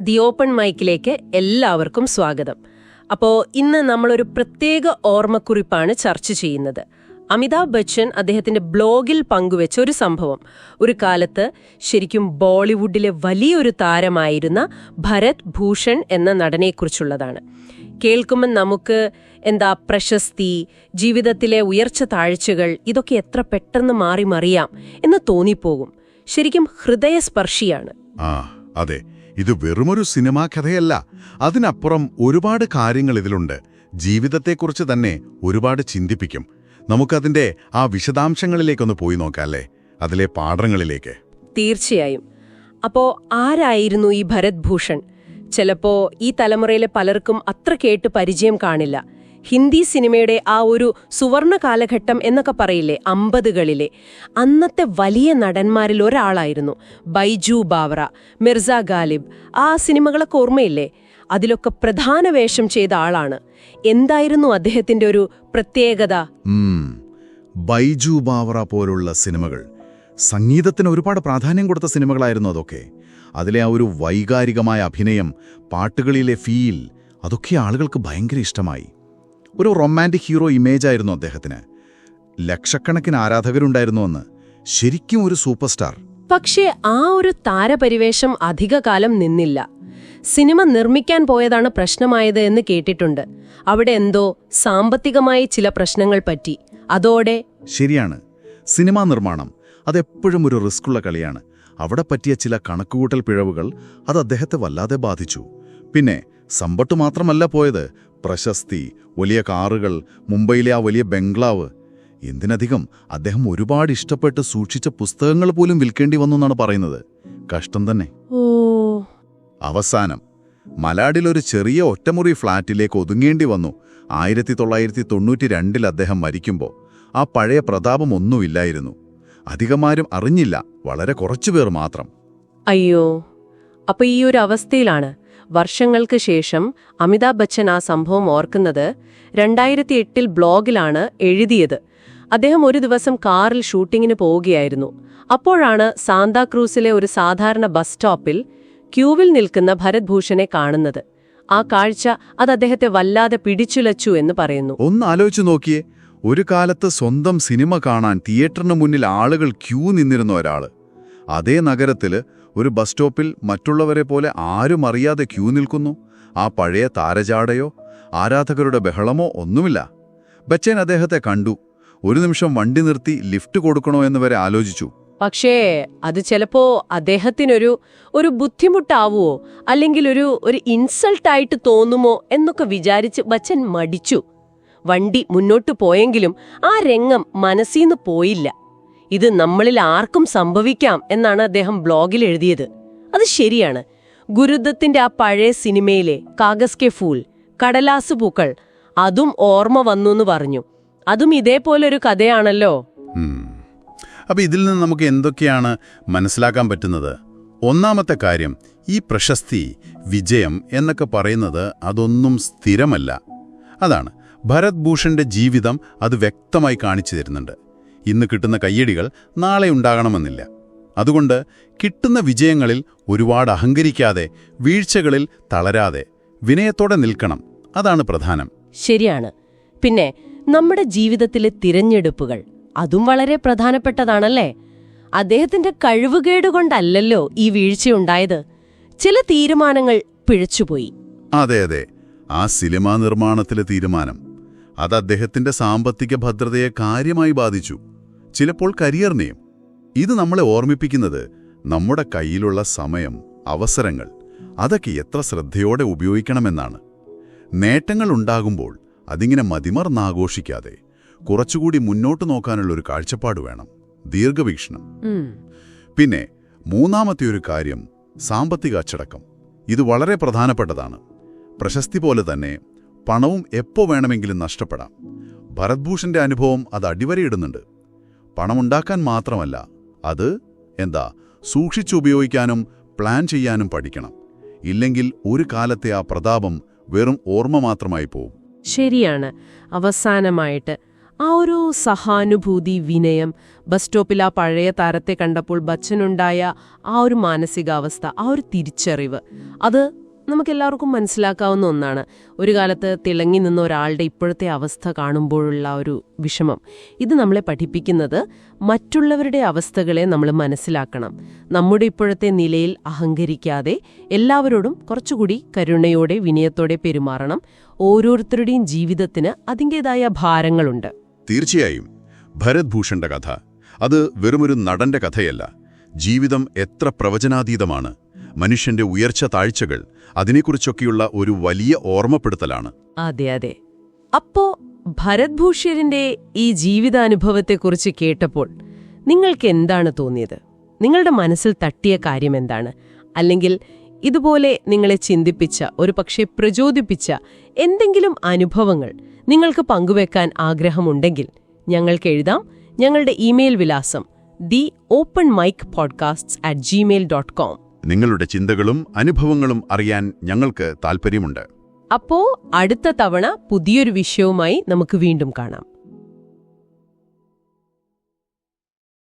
The open മൈക്കിലേക്ക് എല്ലാവർക്കും സ്വാഗതം. അപ്പോൾ ഇന്ന് നമ്മളൊരു പ്രത്യേക ഓർമ്മക്കുറിപ്പാണ് ചർച്ച ചെയ്യുന്നത്. അമിതാഭ് ബച്ചൻ അദ്ദേഹത്തിന്റെ ബ്ലോഗിൽ പങ്കുവെച്ച ഒരു സംഭവം. ഒരു കാലത്ത് ശരിക്കും ബോളിവുഡിലെ വലിയൊരു താരമായിരുന്ന ഭരത് ഭൂഷൺ എന്ന നടനെക്കുറിച്ചുള്ളതാണ്. കേൾക്കുമ്പോൾ നമുക്ക് പ്രശസ്തി, ജീവിതത്തിലെ ഉയർച്ച താഴ്ചകൾ ഇതൊക്കെ എത്ര പെട്ടെന്ന് മാറി മറിയാം എന്ന് തോന്നിപ്പോകും. ശരിക്കും ഹൃദയസ്പർശിയാണ്. അതെ, ഇത് വെറുമൊരു സിനിമാ കഥയല്ല. അതിനപ്പുറം ഒരുപാട് കാര്യങ്ങൾ ഇതിലുണ്ട്. ജീവിതത്തെക്കുറിച്ച് തന്നെ ഒരുപാട് ചിന്തിപ്പിക്കും. നമുക്കതിന്റെ ആ വിശദാംശങ്ങളിലേക്കൊന്ന് പോയി നോക്കാല്ലേ, അതിലെ പാഠങ്ങളിലേക്ക്. തീർച്ചയായും. അപ്പോ ആരായിരുന്നു ഈ ഭരത് ഭൂഷൺ? ചിലപ്പോ ഈ തലമുറയിലെ പലർക്കും അത്ര കേട്ട് പരിചയം കാണില്ല. ഹിന്ദി സിനിമയുടെ ആ ഒരു സുവർണ കാലഘട്ടം എന്നൊക്കെ പറയില്ലേ, 50കളിലെ അന്നത്തെ വലിയ നടന്മാരിൽ ഒരാളായിരുന്നു ബൈജു ബാവറ, മിർസ ഗാലിബ്. ആ സിനിമകളൊക്കെ ഓർമ്മയില്ലേ? അതിലൊക്കെ പ്രധാന വേഷം ചെയ്ത ആളാണ്. എന്തായിരുന്നു അദ്ദേഹത്തിന്റെ ഒരു പ്രത്യേകത? ബൈജു ബാവറ പോലുള്ള സിനിമകൾ സംഗീതത്തിന് ഒരുപാട് പ്രാധാന്യം കൊടുത്ത സിനിമകളായിരുന്നു അതൊക്കെ. അതിലെ ആ ഒരു വൈകാരികമായ അഭിനയം, പാട്ടുകളിലെ ഫീൽ, അതൊക്കെ ആളുകൾക്ക് ഭയങ്കര ഇഷ്ടമായി. ഒരു റൊമാൻറ്റിക് ഹീറോ ഇമേജായിരുന്നു അദ്ദേഹത്തിന്. ലക്ഷക്കണക്കിന് ആരാധകരുണ്ടായിരുന്നു അന്ന്. ശരിക്കും ഒരു സൂപ്പർ സ്റ്റാർ. പക്ഷേ ആ ഒരു താരപരിവേഷം അധികകാലം നിന്നില്ല. സിനിമ നിർമ്മിക്കാൻ പോയതാണ് പ്രശ്നമായത് എന്ന് കേട്ടിട്ടുണ്ട്. അവിടെ സാമ്പത്തികമായി ചില പ്രശ്നങ്ങൾ പറ്റി. അതോടെ ശരിയാണ്, സിനിമാ നിർമ്മാണം അതെപ്പോഴും ഒരു റിസ്ക്കുള്ള കളിയാണ്. അവിടെ പറ്റിയ ചില കണക്കുകൂട്ടൽ പിഴവുകൾ അത് അദ്ദേഹത്തെ വല്ലാതെ ബാധിച്ചു. പിന്നെ സമ്പത്ത് മാത്രമല്ല പോയത്, പ്രശസ്തി, വലിയ കാറുകൾ, മുംബൈയിലെ ആ വലിയ ബംഗ്ലാവ്. എന്തിനധികം അദ്ദേഹം ഒരുപാട് ഇഷ്ടപ്പെട്ട് സൂക്ഷിച്ച പുസ്തകങ്ങൾ പോലും വിൽക്കേണ്ടി വന്നു എന്നാണ് പറയുന്നത്. കഷ്ടം തന്നെ. അവസാനം മലാഡിലൊരു ചെറിയ ഒറ്റമുറി ഫ്ളാറ്റിലേക്ക് ഒതുങ്ങേണ്ടി വന്നു. 1992 അദ്ദേഹം മരിക്കുമ്പോൾ ആ പഴയ പ്രതാപമൊന്നുമില്ലായിരുന്നു. അധികമാരും അറിഞ്ഞില്ല, വളരെ കുറച്ചുപേർ മാത്രം. അയ്യോ, അപ്പൊ ഈ ഒരു അവസ്ഥയിലാണ് വർഷങ്ങൾക്ക് ശേഷം അമിതാഭ് ബച്ചൻ ആ സംഭവം ഓർക്കുന്നത്. 2008 ബ്ലോഗിലാണ് എഴുതിയത്. അദ്ദേഹം ഒരു ദിവസം കാറിൽ ഷൂട്ടിങ്ങിന് പോവുകയായിരുന്നു. അപ്പോഴാണ് സാന്താക്രൂസിലെ ഒരു സാധാരണ ബസ് സ്റ്റോപ്പിൽ ക്യൂവിൽ നിൽക്കുന്ന ഭരത് ഭൂഷണെ കാണുന്നത്. ആ കാഴ്ച അത് അദ്ദേഹത്തെ വല്ലാതെ പിടിച്ചുലച്ചു എന്ന് പറയുന്നു. ഒന്ന് ആലോചിച്ചു നോക്കിയേ, ഒരു കാലത്ത് സ്വന്തം സിനിമ കാണാൻ തിയേറ്ററിന് മുന്നിൽ ആളുകൾ ക്യൂ നിന്നിരുന്ന ഒരാള് അതേ നഗരത്തില് ഒരു ബസ് സ്റ്റോപ്പിൽ മറ്റുള്ളവരെ പോലെ ആരും അറിയാതെ ക്യൂ നിൽക്കുന്നു. ആ പഴയ താരജാടയോ ആരാധകരുടെ ബഹളമോ ഒന്നുമില്ല. ബച്ചൻ അദ്ദേഹത്തെ കണ്ടു. ഒരു നിമിഷം വണ്ടി നിർത്തി ലിഫ്റ്റ് കൊടുക്കണോ എന്ന് വരെ ആലോചിച്ചു. പക്ഷേ അത് ചിലപ്പോ അദ്ദേഹത്തിനൊരു ബുദ്ധിമുട്ടാവുമോ, അല്ലെങ്കിൽ ഒരു ഇൻസൾട്ടായിട്ട് തോന്നുമോ എന്നൊക്കെ വിചാരിച്ച് ബച്ചൻ മടിച്ചു. വണ്ടി മുന്നോട്ടു പോയെങ്കിലും ആ രംഗം മനസ്സിന്ന് പോയില്ല. ഇത് നമ്മളിൽ ആർക്കും സംഭവിക്കാം എന്നാണ് അദ്ദേഹം ബ്ലോഗിൽ എഴുതിയത്. അത് ശരിയാണ്. ഗുരുദത്തിന്റെ ആ പഴയ സിനിമയിലെ കാഗസ് കെ ഫൂൽ, കടലാസ് പൂക്കൾ, അതും ഓർമ്മ വന്നു പറഞ്ഞു. അതും ഇതേപോലൊരു കഥയാണല്ലോ. അപ്പൊ ഇതിൽ നിന്ന് നമുക്ക് എന്തൊക്കെയാണ് മനസ്സിലാക്കാൻ പറ്റുന്നത്? ഒന്നാമത്തെ കാര്യം, ഈ പ്രശസ്തി, വിജയം എന്നൊക്കെ പറയുന്നത് അതൊന്നും സ്ഥിരമല്ല. അതാണ് ഭരത് ഭൂഷന്റെ ജീവിതം അത് വ്യക്തമായി കാണിച്ചു തരുന്നുണ്ട്. ഇന്ന് കിട്ടുന്ന കയ്യടികൾ നാളെ ഉണ്ടാകണമെന്നില്ല. അതുകൊണ്ട് കിട്ടുന്ന വിജയങ്ങളിൽ ഒരുപാട് അഹങ്കരിക്കാതെ, വീഴ്ചകളിൽ തളരാതെ വിനയത്തോടെ നിൽക്കണം. അതാണ് പ്രധാനം. ശരിയാണ്. പിന്നെ നമ്മുടെ ജീവിതത്തിലെ തിരഞ്ഞെടുപ്പുകൾ, അതും വളരെ പ്രധാനപ്പെട്ടതാണല്ലേ. അദ്ദേഹത്തിന്റെ കഴിവുകേടുകൊണ്ടല്ലല്ലോ ഈ വീഴ്ചയുണ്ടായത്. ചില തീരുമാനങ്ങൾ പിഴച്ചുപോയി. അതെ, ആ സിനിമാ നിർമ്മാണത്തിലെ തീരുമാനം അത് അദ്ദേഹത്തിന്റെ സാമ്പത്തിക ഭദ്രതയെ കാര്യമായി ബാധിച്ചു, ചിലപ്പോൾ കരിയറിനെയും. ഇത് നമ്മളെ ഓർമ്മിപ്പിക്കുന്നത് നമ്മുടെ കയ്യിലുള്ള സമയം, അവസരങ്ങൾ അതൊക്കെ എത്ര ശ്രദ്ധയോടെ ഉപയോഗിക്കണമെന്നാണ്. നേട്ടങ്ങൾ ഉണ്ടാകുമ്പോൾ അതിങ്ങനെ മതിമറന്നാഘോഷിക്കാതെ കുറച്ചുകൂടി മുന്നോട്ട് നോക്കാനുള്ളൊരു കാഴ്ചപ്പാട് വേണം, ദീർഘവീക്ഷണം. പിന്നെ മൂന്നാമത്തെ ഒരു കാര്യം, സാമ്പത്തിക അച്ചടക്കം. ഇത് വളരെ പ്രധാനപ്പെട്ടതാണ്. പ്രശസ്തി പോലെ തന്നെ പണവും എപ്പോ വേണമെങ്കിലും നഷ്ടപ്പെടാം. ഭരത് ഭൂഷന്റെ അനുഭവം അത് അടിവരയിടുന്നുണ്ട്. പണമുണ്ടാക്കാൻ മാത്രമല്ല, അത് സൂക്ഷിച്ചുപയോഗിക്കാനും പ്ലാൻ ചെയ്യാനും പഠിക്കണം. ഇല്ലെങ്കിൽ ഒരു കാലത്തെ ആ പ്രതാപം വെറും ഓർമ്മ മാത്രമായി പോവും. ശരിയാണ്. അവസാനമായിട്ട് ആ ഒരു സഹാനുഭൂതി, വിനയം, ബസ് സ്റ്റോപ്പിൽ ആ പഴയ താരത്തെ കണ്ടപ്പോൾ ബച്ചനുണ്ടായ ആ ഒരു മാനസികാവസ്ഥ, ആ ഒരു തിരിച്ചറിവ്, അത് നമുക്കെല്ലാവർക്കും മനസ്സിലാക്കാവുന്ന ഒന്നാണ്. ഒരു കാലത്ത് തിളങ്ങി നിന്ന ഒരാളുടെ ഇപ്പോഴത്തെ അവസ്ഥ കാണുമ്പോഴുള്ള ഒരു വിഷമം, ഇത് നമ്മളെ പഠിപ്പിക്കുന്നത് മറ്റുള്ളവരുടെ അവസ്ഥകളെ നമ്മൾ മനസ്സിലാക്കണം. നമ്മുടെ ഇപ്പോഴത്തെ നിലയിൽ അഹങ്കരിക്കാതെ എല്ലാവരോടും കുറച്ചുകൂടി കരുണയോടെ, വിനയത്തോടെ പെരുമാറണം. ഓരോരുത്തരുടെയും ജീവിതത്തിന് അതിൻ്റെതായ ഭാരങ്ങളുണ്ട്. തീർച്ചയായും. ഭരത് ഭൂഷന്റെ കഥ അത് വെറുമൊരു നടന്റെ കഥയല്ല. ജീവിതം എത്ര പ്രവചനാതീതമാണ്, മനുഷ്യന്റെ ഉയർച്ച താഴ്ചകൾ, അതിനെക്കുറിച്ചൊക്കെയുള്ള ഒരു വലിയ ഓർമ്മപ്പെടുത്തലാണ്. അതെ അതെ. അപ്പോ ഭരത് ഭൂഷന്റെ ഈ ജീവിതാനുഭവത്തെക്കുറിച്ച് കേട്ടപ്പോൾ നിങ്ങൾക്ക് എന്താണ് തോന്നിയത്? നിങ്ങളുടെ മനസ്സിൽ തട്ടിയ കാര്യം എന്താണ്? അല്ലെങ്കിൽ ഇതുപോലെ നിങ്ങളെ ചിന്തിപ്പിച്ച, ഒരു പക്ഷേ പ്രചോദിപ്പിച്ച എന്തെങ്കിലും അനുഭവങ്ങൾ നിങ്ങൾക്ക് പങ്കുവെക്കാൻ ആഗ്രഹമുണ്ടെങ്കിൽ ഞങ്ങൾക്ക് എഴുതാം. ഞങ്ങളുടെ ഇമെയിൽ വിലാസം theopenmicpodcasts@gmail.com. നിങ്ങളുടെ ചിന്തകളും അനുഭവങ്ങളും അറിയാൻ ഞങ്ങൾക്ക് താൽപ്പര്യമുണ്ട്. അപ്പോ അടുത്ത തവണ പുതിയൊരു വിഷയവുമായി നമുക്ക് വീണ്ടും കാണാം.